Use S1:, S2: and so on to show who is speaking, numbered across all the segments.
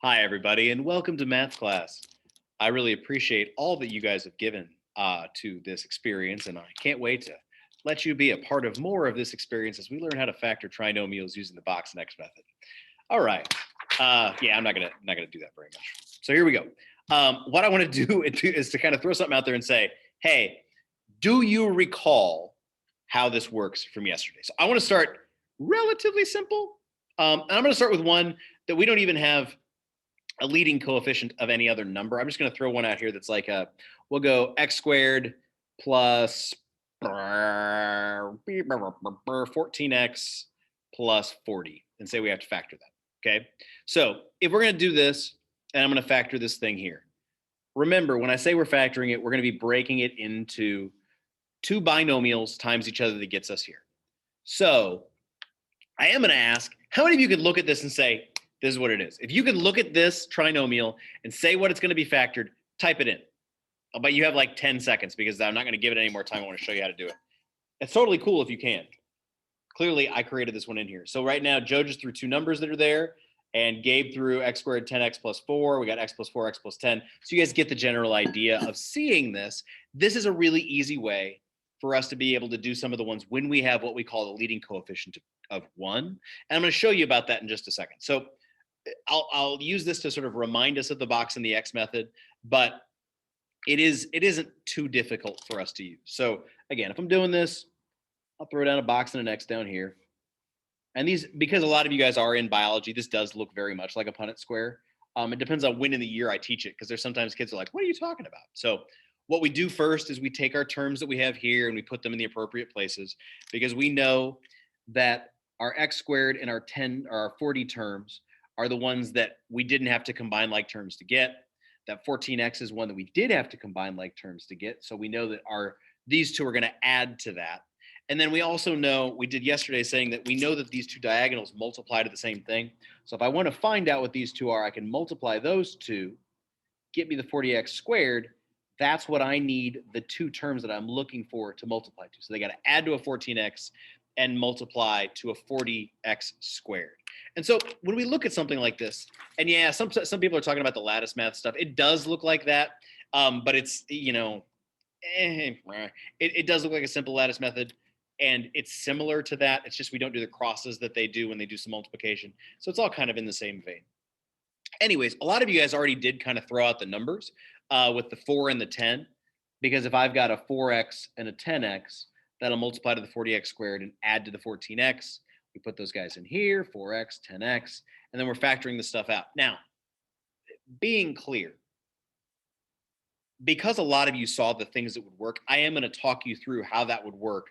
S1: Hi, everybody, and welcome to math class. I really appreciate all that you guys have given to this experience, and I can't wait to let you be a part of more of this experience as we learn how to factor trinomials using the box next method. All right. Yeah, I'm not gonna do that very much. So here we go. What I want to do is to kind of throw something out there and say, hey, do you recall how this works from yesterday? So I want to start relatively simple, and I'm going to start with one that we don't even have a leading coefficient of any other number. I'm just going to throw one out here that's like we'll go x squared plus 14x plus 40 and say we have to factor that. Okay. So if we're going to do this, and I'm going to factor this thing here, remember when I say we're factoring it, we're going to be breaking it into two binomials times each other that gets us here. So I am going to ask, how many of you could look at this and say, this is what it is? If you can look at this trinomial and say what it's going to be factored, type it in. But you have like 10 seconds because I'm not going to give it any more time. I want to show you how to do it. It's totally cool if you can. Clearly, I created this one in here. So right now, Joe just threw two numbers that are there, and Gabe threw x squared 10x plus 4. We got x plus 4, x plus 10. So you guys get the general idea of seeing this. This is a really easy way for us to be able to do some of the ones when we have what we call the leading coefficient of 1. And I'm going to show you about that in just a second. So I'll use this to sort of remind us of the box and the x method, but it isn't too difficult for us to use. So again, if I'm doing this, I'll throw down a box and an x down here. And these, because a lot of you guys are in biology, this does look very much like a Punnett square. It depends on when in the year I teach it, because there's sometimes kids are like, what are you talking about? So what we do first is we take our terms that we have here and we put them in the appropriate places, because we know that our x squared and our 10 or our 40 terms are the ones that we didn't have to combine like terms to get. That 14x is one that we did have to combine like terms to get. So we know that these two are going to add to that. And then we also know, we did yesterday saying that we know that these two diagonals multiply to the same thing. So if I want to find out what these two are, I can multiply those two, get me the 40x squared. That's what I need the two terms that I'm looking for to multiply to. So they got to add to a 14x and multiply to a 40x squared. And so when we look at something like this, and yeah, some people are talking about the lattice math stuff. It does look like that, but it's, it does look like a simple lattice method, and it's similar to that. It's just we don't do the crosses that they do when they do some multiplication. So it's all kind of in the same vein. Anyways, a lot of you guys already did kind of throw out the numbers with the 4 and the 10, because if I've got a 4x and a 10x, that'll multiply to the 40x squared and add to the 14x. We put those guys in here, 4x, 10x, and then we're factoring the stuff out. Now, being clear, because a lot of you saw the things that would work, I am going to talk you through how that would work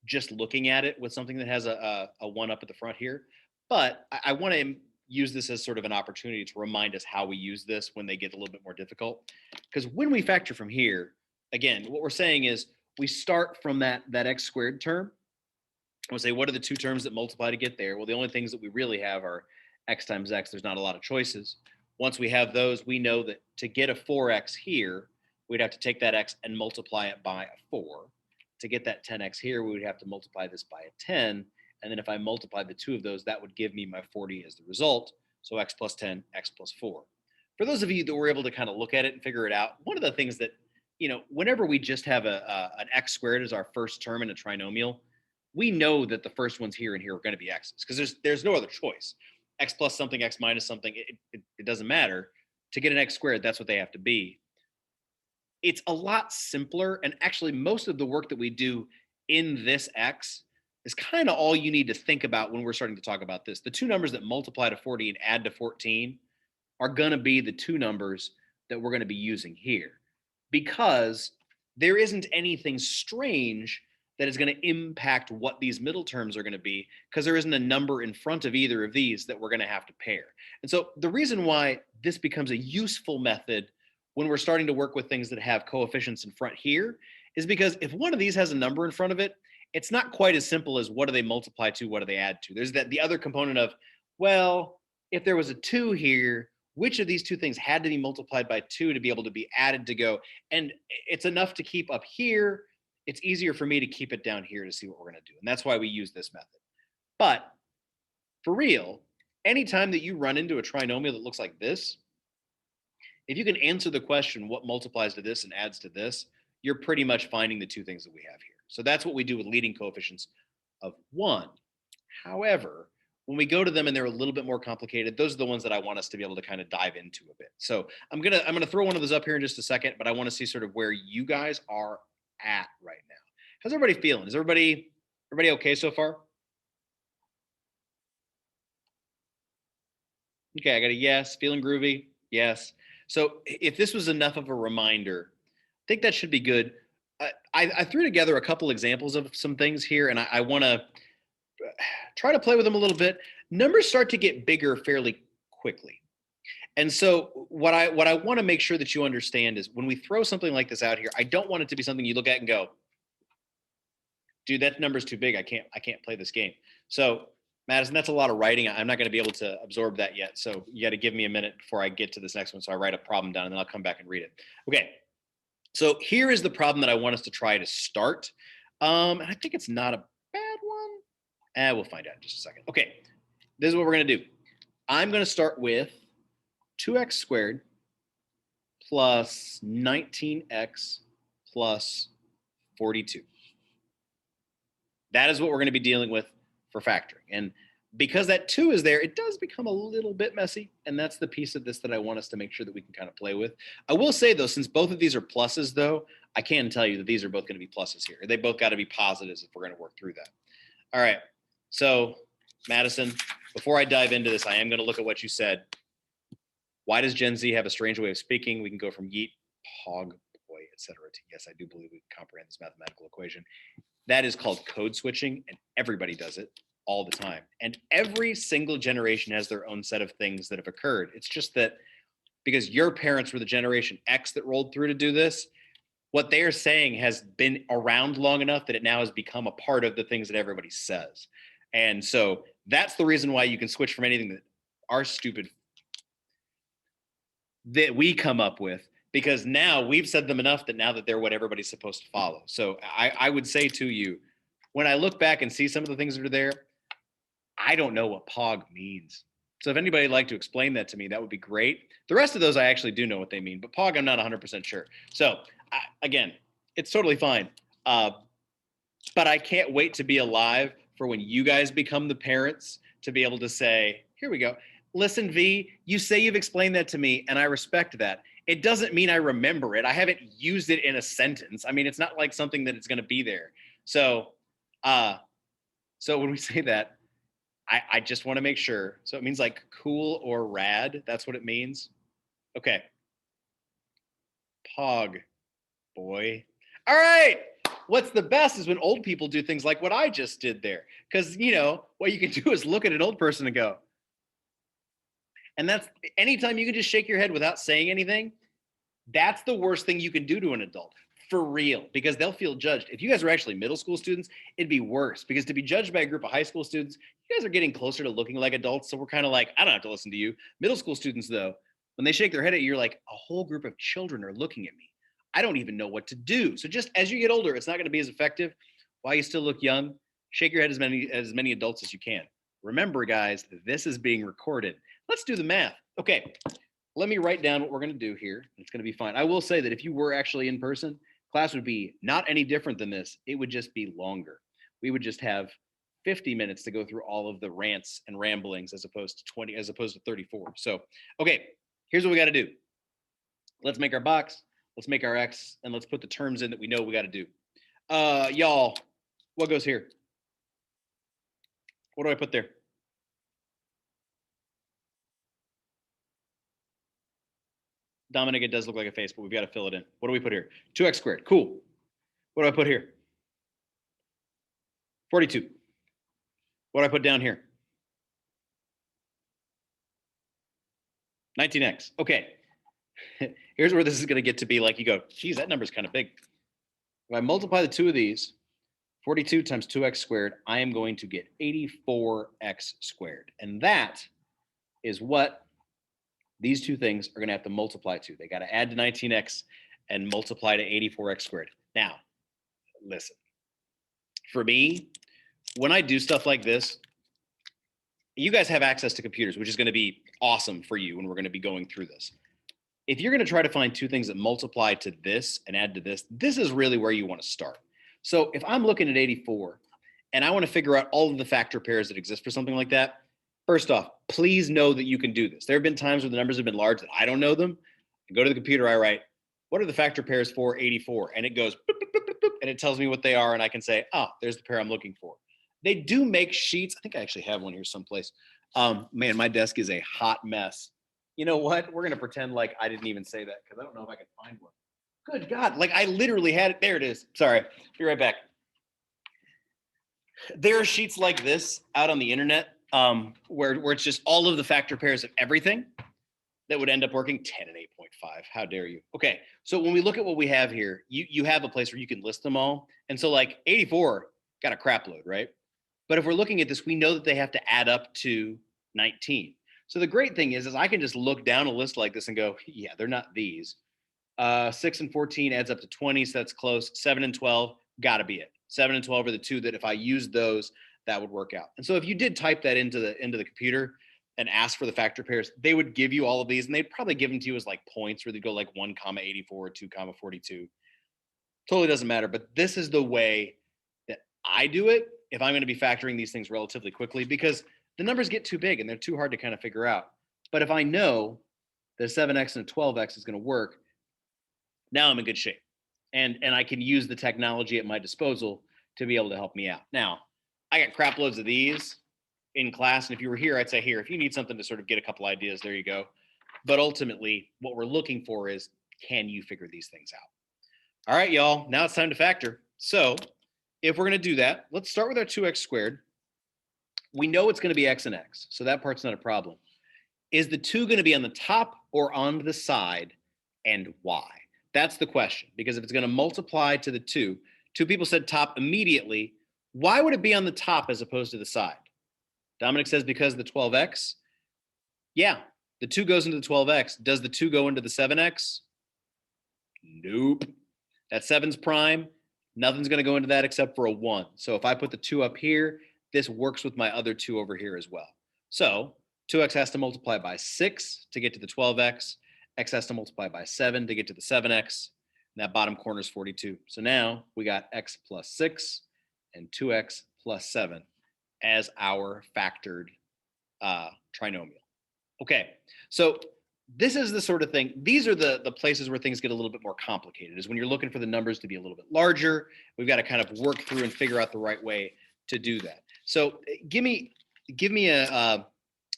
S1: just looking at it with something that has a 1 up at the front here. But I want to use this as sort of an opportunity to remind us how we use this when they get a little bit more difficult. Because when we factor from here, again, what we're saying is we start from that x squared term. We'll say, what are the two terms that multiply to get there? Well, the only things that we really have are x times x. There's not a lot of choices. Once we have those, we know that to get a 4x here, we'd have to take that x and multiply it by a 4. To get that 10x here, we would have to multiply this by a 10. And then if I multiply the two of those, that would give me my 40 as the result. So x plus 10, x plus 4. For those of you that were able to kind of look at it and figure it out, one of the things that, whenever we just have an x squared as our first term in a trinomial, we know that the first ones here and here are going to be x's, because there's no other choice. X plus something, x minus something, it doesn't matter. To get an x squared, that's what they have to be. It's a lot simpler, and actually most of the work that we do in this x is kind of all you need to think about when we're starting to talk about this. The two numbers that multiply to 40 and add to 14 are going to be the two numbers that we're going to be using here, because there isn't anything strange that is going to impact what these middle terms are going to be, because there isn't a number in front of either of these that we're going to have to pair. And so the reason why this becomes a useful method when we're starting to work with things that have coefficients in front here is because if one of these has a number in front of it, it's not quite as simple as what do they multiply to, what do they add to. There's the other component of, well, if there was a 2 here, which of these two things had to be multiplied by 2 to be able to be added to go? And it's enough to keep up here. It's easier for me to keep it down here to see what we're going to do. And that's why we use this method. But for real, anytime that you run into a trinomial that looks like this, if you can answer the question, what multiplies to this and adds to this, you're pretty much finding the two things that we have here. So that's what we do with leading coefficients of 1. However, when we go to them and they're a little bit more complicated, those are the ones that I want us to be able to kind of dive into a bit. So I'm gonna throw one of those up here in just a second, but I want to see sort of where you guys are at right now. How's everybody feeling? Is everybody okay so far? Okay, I got a yes. Feeling groovy? Yes. So if this was enough of a reminder, I think that should be good. I threw together a couple examples of some things here, and I want to try to play with them a little bit. Numbers start to get bigger fairly quickly. And so what I want to make sure that you understand is when we throw something like this out here, I don't want it to be something you look at and go, dude, that number's too big. I can't play this game. So Madison, that's a lot of writing. I'm not going to be able to absorb that yet. So you got to give me a minute before I get to this next one. So I write a problem down and then I'll come back and read it. Okay. So here is the problem that I want us to try to start. And I think it's not a bad one. We'll find out in just a second. Okay. This is what we're going to do. I'm going to start with 2x squared plus 19x plus 42. That is what we're going to be dealing with for factoring. And because that 2 is there, it does become a little bit messy. And that's the piece of this that I want us to make sure that we can kind of play with. I will say, though, since both of these are pluses, though, I can tell you that these are both going to be pluses here. They both got to be positives if we're going to work through that. All right. So, Madison, before I dive into this, I am going to look at what you said. Why does Gen Z have a strange way of speaking? We can go from yeet, hog, boy, etc. to yes, I do believe we can comprehend this mathematical equation. That is called code switching, and everybody does it all the time. And every single generation has their own set of things that have occurred. It's just that because your parents were the generation X that rolled through to do this, what they are saying has been around long enough that it now has become a part of the things that everybody says. And so that's the reason why you can switch from anything that our stupid that we come up with, because now we've said them enough that now that they're what everybody's supposed to follow. So I would say to you, when I look back and see some of the things that are there, I don't know what POG means. So if anybody would like to explain that to me, that would be great. The rest of those I actually do know what they mean, but POG I'm not 100% sure. So again, it's totally fine. But I can't wait to be alive for when you guys become the parents to be able to say, here we go. Listen, V, you say you've explained that to me, and I respect that. It doesn't mean I remember it. I haven't used it in a sentence. I mean, it's not like something that it's going to be there. So when we say that, I just want to make sure. So it means like cool or rad. That's what it means. Okay. Pog, boy. All right. What's the best is when old people do things like what I just did there. Because, what you can do is look at an old person and go, and that's anytime you can just shake your head without saying anything, that's the worst thing you can do to an adult, for real, because they'll feel judged. If you guys are actually middle school students, it'd be worse, because to be judged by a group of high school students, you guys are getting closer to looking like adults. So we're kind of like, I don't have to listen to you. Middle school students, though, when they shake their head at you, you're like, a whole group of children are looking at me. I don't even know what to do. So just as you get older, it's not going to be as effective. While you still look young, shake your head as many adults as you can. Remember, guys, this is being recorded. Let's do the math. Okay, let me write down what we're going to do here. It's going to be fine. I will say that if you were actually in person, class would be not any different than this. It would just be longer. We would just have 50 minutes to go through all of the rants and ramblings as opposed to 34. So, okay, here's what we got to do. Let's make our box. Let's make our X, and let's put the terms in that we know we got to do. Y'all, what goes here? What do I put there? Dominic, it does look like a face, but we've got to fill it in. What do we put here? 2x squared. Cool. What do I put here? 42. What do I put down here? 19x. Okay. Here's where this is going to get to be like you go, geez, that number's kind of big. If I multiply the two of these, 42 times 2x squared, I am going to get 84x squared. And that is what these two things are going to have to multiply to. They got to add to 19x and multiply to 84x squared. Now, listen. For me, when I do stuff like this, you guys have access to computers, which is going to be awesome for you when we're going to be going through this. If you're going to try to find two things that multiply to this and add to this is really where you want to start. So if I'm looking at 84 and I want to figure out all of the factor pairs that exist for something like that, first off, please know that you can do this. There have been times where the numbers have been large that I don't know them. I go to the computer, I write, what are the factor pairs for 84? And it goes, boop, boop, boop, boop, and it tells me what they are. And I can say, oh, there's the pair I'm looking for. They do make sheets. I think I actually have one here someplace. Man, my desk is a hot mess. You know what? We're going to pretend like I didn't even say that because I don't know if I can find one. Good God. Like I literally had it. There it is. Sorry. Be right back. There are sheets like this out on the internet where it's just all of the factor pairs of everything that would end up working. 10 and 8.5. How dare you? Okay. So when we look at what we have here, you have a place where you can list them all. And so like 84 got a crap load, right? But if we're looking at this, we know that they have to add up to 19. So the great thing is I can just look down a list like this and go, yeah, they're not these. 6 and 14 adds up to 20, so that's close. 7 and 12, gotta be it. 7 and 12 are the two that if I use those, that would work out. And so if you did type that into the computer and ask for the factor pairs, they would give you all of these, and they'd probably give them to you as like points where they'd go like 1, 84, 2, 42. Totally doesn't matter, but this is the way that I do it if I'm going to be factoring these things relatively quickly, because the numbers get too big and they're too hard to kind of figure out. But if I know that a 7x and a 12x is going to work, now I'm in good shape. And I can use the technology at my disposal to be able to help me out. Now, I got crap loads of these in class. And if you were here, I'd say here, if you need something to sort of get a couple ideas, there you go. But ultimately, what we're looking for is, can you figure these things out? All right, y'all, now it's time to factor. So if we're going to do that, let's start with our 2x squared. We know it's going to be x and x, so that part's not a problem. Is the 2 going to be on the top or on the side, and why? That's the question, because if it's going to multiply to the 2 people said top immediately. Why would it be on the top as opposed to the side? Dominic says because of the 12x. Yeah, the 2 goes into the 12x. Does the 2 go into the 7x? Nope. That 7's prime. Nothing's going to go into that except for a 1. So if I put the 2 up here, this works with my other 2 over here as well. So 2x has to multiply by 6 to get to the 12x. X has to multiply by 7 to get to the 7x. And that bottom corner is 42. So now we got x plus 6 and 2x plus 7 as our factored trinomial. Okay, so this is the sort of thing, these are the places where things get a little bit more complicated, is when you're looking for the numbers to be a little bit larger. We've got to kind of work through and figure out the right way to do that. So give me a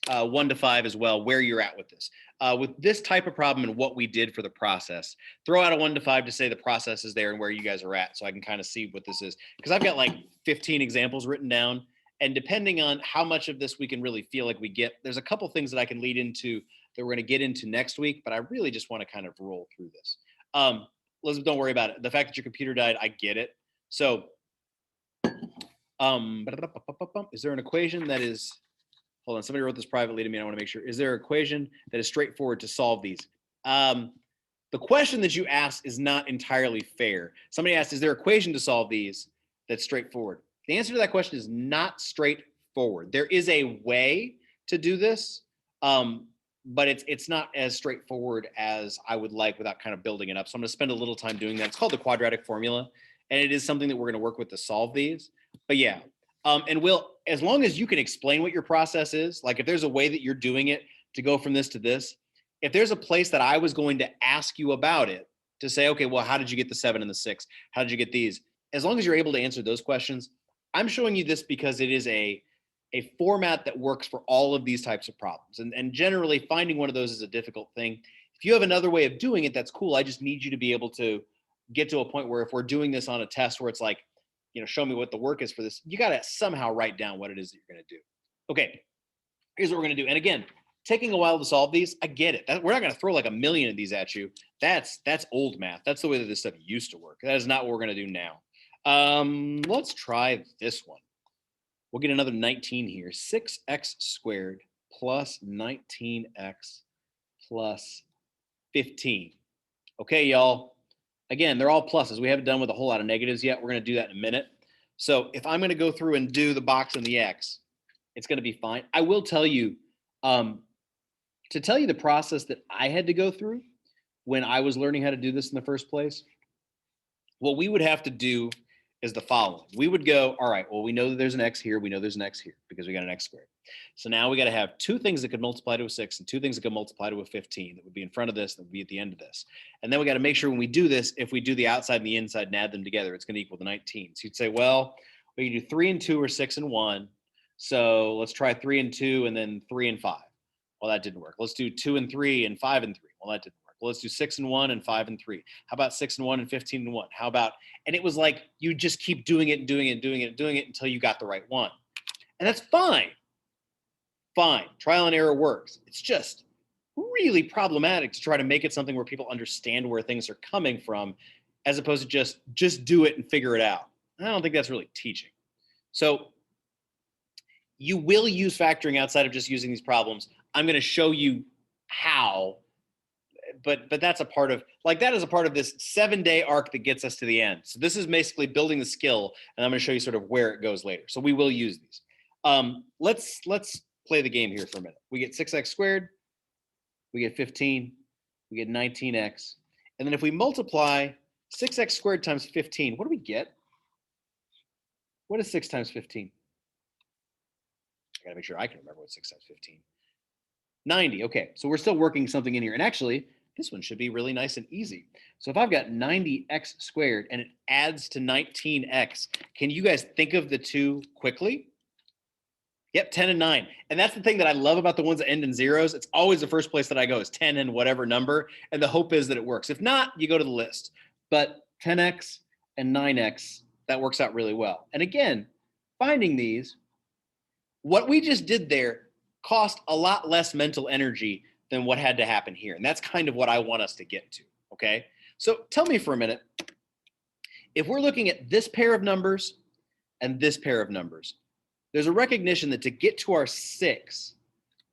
S1: 1 to 5 as well, where you're at with this. With this type of problem and what we did for the process, throw out a 1 to 5 to say the process is there and where you guys are at, so I can kind of see what this is. Because I've got like 15 examples written down, and depending on how much of this we can really feel like we get, there's a couple things that I can lead into that we're going to get into next week, but I really just want to kind of roll through this. Elizabeth, don't worry about it. The fact that your computer died, I get it. So is there an equation that is, hold on, somebody wrote this privately to me, and I want to make sure. Is there an equation that is straightforward to solve these? The question that you asked is not entirely fair. Somebody asked, is there an equation to solve these that's straightforward? The answer to that question is not straightforward. There is a way to do this, but it's not as straightforward as I would like without kind of building it up. So I'm going to spend a little time doing that. It's called the quadratic formula, and it is something that we're going to work with to solve these. But yeah, and as long as you can explain what your process is, like if there's a way that you're doing it to go from this to this, if there's a place that I was going to ask you about it to say, okay, well, how did you get the 7 and the 6? How did you get these? As long as you're able to answer those questions, I'm showing you this because it is a format that works for all of these types of problems. And generally finding one of those is a difficult thing. If you have another way of doing it, that's cool. I just need you to be able to get to a point where if we're doing this on a test where it's like, show me what the work is for this, you got to somehow write down what it is that you're going to do. Okay, here's what we're going to do. And again, taking a while to solve these, I get it. We're not going to throw like a million of these at you. That's old math. That's the way that this stuff used to work. That is not what we're going to do now. Let's try this one. We'll get another 19 here. 6x squared plus 19x plus 15. Okay, y'all. Again, they're all pluses. We haven't done with a whole lot of negatives yet. We're going to do that in a minute. So if I'm going to go through and do the box and the x, It's going to be fine. I will tell you, to tell you the process that I had to go through when I was learning how to do this in the first place, what we would have to do is the following. We would go, all right, well, we know that there's an x here. We know there's an x here because we got an x squared. So now we got to have two things that could multiply to a 6 and two things that could multiply to a 15 that would be in front of this, that would be at the end of this. And then we got to make sure when we do this, if we do the outside and the inside and add them together, it's going to equal to 19. So you'd say, well, we can do 3 and 2 or 6 and 1. So let's try 3 and 2 and then 3 and 5. Well, that didn't work. Let's do 2 and 3 and 5 and 3. Well, that didn't work. Well, let's do 6 and 1 and 5 and 3. How about 6 and 1 and 15 and 1? How about, and it was like you just keep doing it and doing it and doing it and doing it until you got the right one. And that's fine. Fine. Trial and error works. It's just really problematic to try to make it something where people understand where things are coming from, as opposed to just do it and figure it out. I don't think that's really teaching. So you will use factoring outside of just using these problems. I'm going to show you how, but that's a part of, like, that is a part of this 7-day arc that gets us to the end. So this is basically building the skill, and I'm going to show you sort of where it goes later. So we will use these. Let's play the game here for a minute. We get 6x squared, we get 15, we get 19x. And then if we multiply 6x squared times 15, what do we get? What is 6 times 15? I gotta make sure I can remember what 6 times 15. 90, okay. So we're still working something in here. And actually, this one should be really nice and easy. So if I've got 90x squared and it adds to 19x, can you guys think of the two quickly? Yep, 10 and 9. And that's the thing that I love about the ones that end in zeros. It's always the first place that I go is 10 and whatever number. And the hope is that it works. If not, you go to the list. But 10x and 9x, that works out really well. And again, finding these, what we just did there cost a lot less mental energy than what had to happen here. And that's kind of what I want us to get to, okay? So tell me for a minute, if we're looking at this pair of numbers and this pair of numbers, there's a recognition that to get to our 6,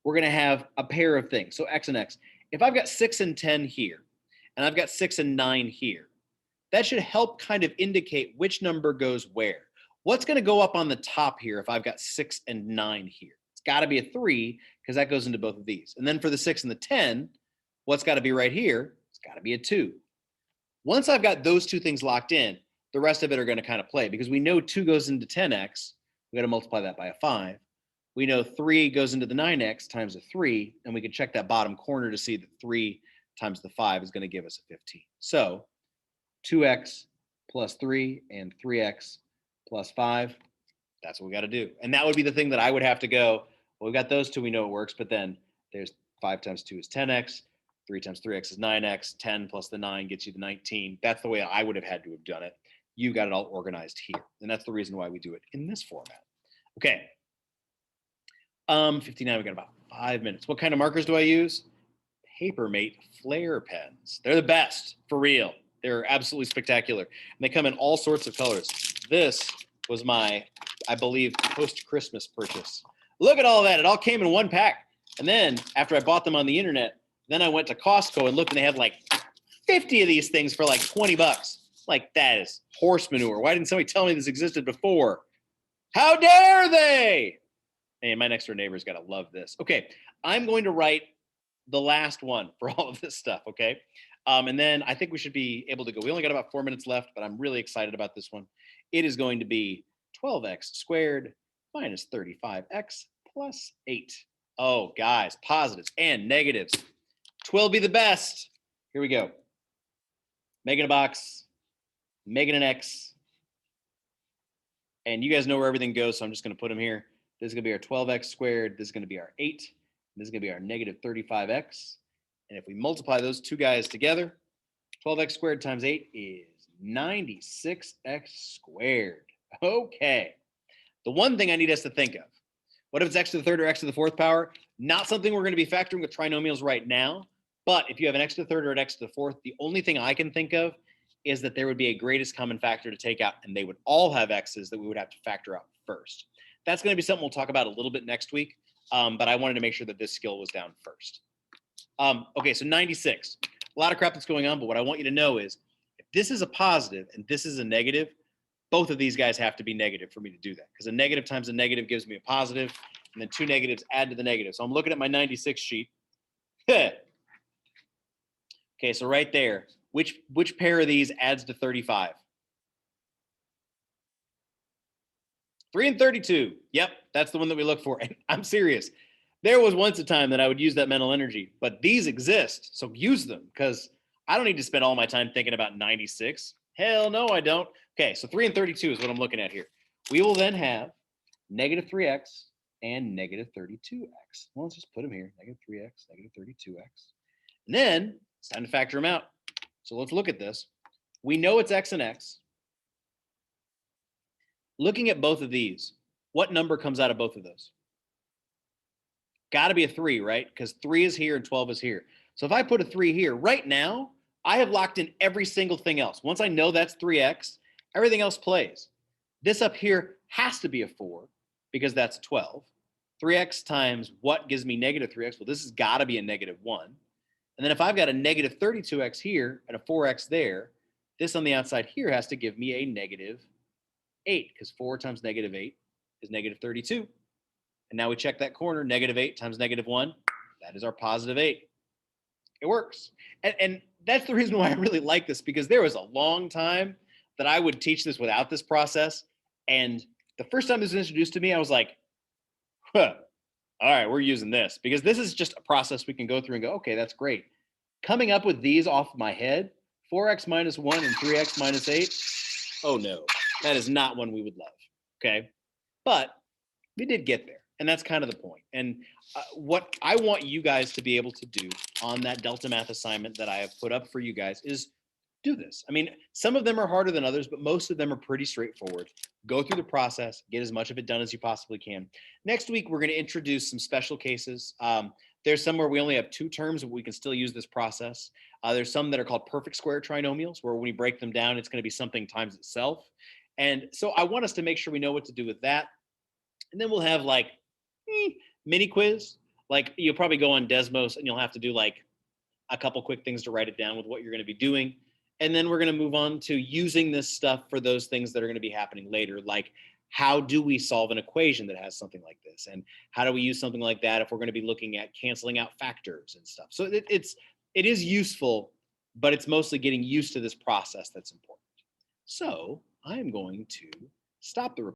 S1: we're going to have a pair of things. So x and x. If I've got 6 and 10 here, and I've got 6 and 9 here, that should help kind of indicate which number goes where. What's going to go up on the top here if I've got 6 and 9 here? It's got to be a 3 because that goes into both of these. And then for the 6 and the 10, what's got to be right here? It's got to be a 2. Once I've got those two things locked in, the rest of it are going to kind of play because we know 2 goes into 10x. We got to multiply that by a 5. We know 3 goes into the 9x times a 3, and we can check that bottom corner to see that 3 times the 5 is going to give us a 15. So 2x plus 3 and 3x plus 5, that's what we got to do. And that would be the thing that I would have to go, well, we got those two, we know it works, but then there's 5 times 2 is 10x, 3 times 3x is 9x, 10 plus the 9 gets you the 19. That's the way I would have had to have done it. You got it all organized here. And that's the reason why we do it in this format. Okay. 59, we got about 5 minutes. What kind of markers do I use? Papermate Flare pens. They're the best, for real. They're absolutely spectacular. And they come in all sorts of colors. This was my, I believe, post-Christmas purchase. Look at all that. It all came in one pack. And then after I bought them on the internet, then I went to Costco and looked and they had like 50 of these things for like 20 bucks. Like, that is horse manure. Why didn't somebody tell me this existed before? How dare they? And my next door neighbor's got to love this. Okay, I'm going to write the last one for all of this stuff, okay? And then I think we should be able to go. We only got about 4 minutes left, but I'm really excited about this one. It is going to be 12x squared minus 35x plus 8. Oh, guys, positives and negatives. 12 be the best. Here we go. Making a box. Making an X, and you guys know where everything goes, so I'm just going to put them here. This is going to be our 12x squared. This is going to be our 8. This is going to be our negative 35x. And if we multiply those two guys together, 12x squared times 8 is 96x squared. Okay. The one thing I need us to think of, what if it's x to the third or x to the fourth power? Not something we're going to be factoring with trinomials right now, but if you have an x to the third or an x to the fourth, the only thing I can think of is that there would be a greatest common factor to take out, and they would all have x's that we would have to factor out first. That's going to be something we'll talk about a little bit next week, but I wanted to make sure that this skill was down first. Okay, so 96. A lot of crap that's going on, but what I want you to know is if this is a positive and this is a negative, both of these guys have to be negative for me to do that, because a negative times a negative gives me a positive, and then 2 negatives add to the negative. So I'm looking at my 96 sheet. Okay, so right there, which pair of these adds to 35? 3 and 32. Yep, that's the one that we look for. And I'm serious. There was once a time that I would use that mental energy, but these exist. So use them, because I don't need to spend all my time thinking about 96. Hell no, I don't. Okay, so 3 and 32 is what I'm looking at here. We will then have negative 3x and negative 32x. Well, let's just put them here. Negative 3x, negative 32x. And then it's time to factor them out. So let's look at this. We know it's x and x. Looking at both of these, what number comes out of both of those? Got to be a 3, right? Because 3 is here and 12 is here. So if I put a 3 here, right now, I have locked in every single thing else. Once I know that's 3x, everything else plays. This up here has to be a 4 because that's 12. 3x times what gives me negative 3x? Well, this has got to be a negative 1. And then if I've got a negative 32x here and a 4x there, this on the outside here has to give me a negative 8, because 4 times negative 8 is negative 32. And now we check that corner, negative 8 times negative 1, that is our positive 8. It works. And that's the reason why I really like this, because there was a long time that I would teach this without this process. And the first time this was introduced to me, I was like, huh, all right, we're using this, because this is just a process we can go through and go, okay, that's great. Coming up with these off my head, 4x minus 1 and 3x minus 8, oh no, that is not one we would love, okay? But we did get there, and that's kind of the point. And what I want you guys to be able to do on that Delta Math assignment that I have put up for you guys is do this. I mean, some of them are harder than others, but most of them are pretty straightforward. Go through the process, get as much of it done as you possibly can. Next week, we're going to introduce some special cases. There's some where we only have 2 terms, but we can still use this process. There's some that are called perfect square trinomials, where when we break them down, it's going to be something times itself. And so I want us to make sure we know what to do with that. And then we'll have like mini quiz. Like you'll probably go on Desmos and you'll have to do like a couple quick things to write it down with what you're going to be doing. And then we're going to move on to using this stuff for those things that are going to be happening later, like how do we solve an equation that has something like this? And how do we use something like that if we're going to be looking at canceling out factors and stuff? So it is useful, but it's mostly getting used to this process that's important. So I'm going to stop the recording.